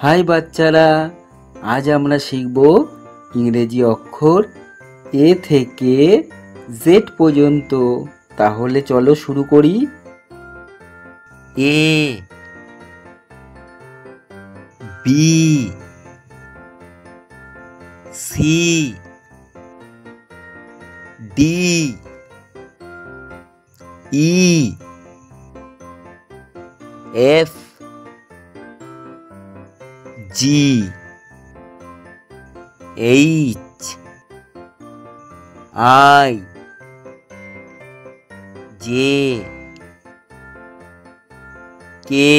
High বাচ্চারা, আজ আমরা শিখব ইংরেজি অক্ষর এ থেকে জেড পর্যন্ত। তাহলে চলো শুরু করি। A, B, C, D, E, F, G, H, I, J, K,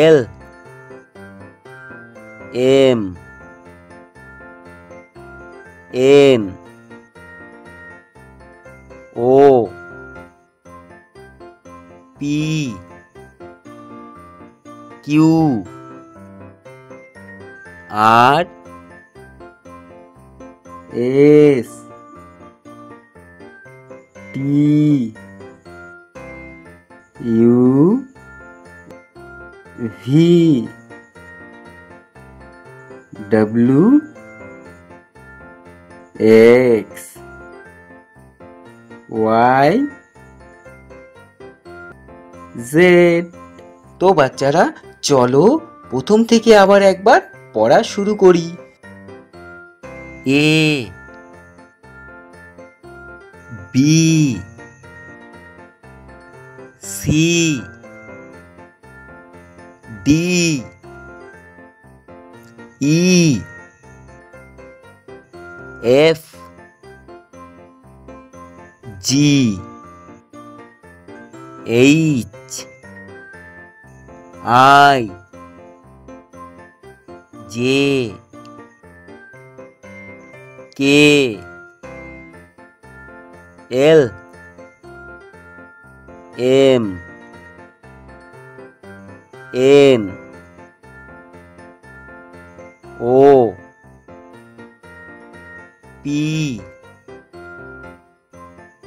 L, M, N, O, P, Q, R S, T, U, V, W, X, Y, Z. তো বাচ্চারা চলো প্রথম থেকে আবার একবার পড়া শুরু করি। A, B, C, D, E, F, G, H, I, J, K, L, M, N, O, P,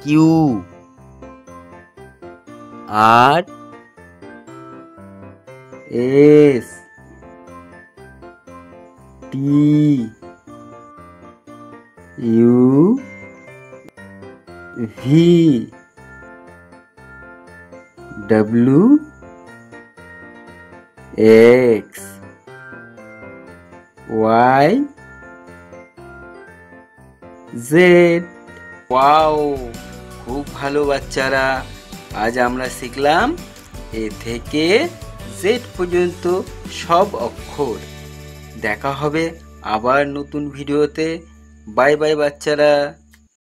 Q, R S, T, U, V, W, X, Y, Z. Wow, খুব ভালো বাচ্চারা। আজ আমরা শিখলাম এ থেকে জেড পর্যন্ত সব অক্ষর। দেখা হবে আবার নতুন ভিডিওতে। বাই বাই বাচ্চারা।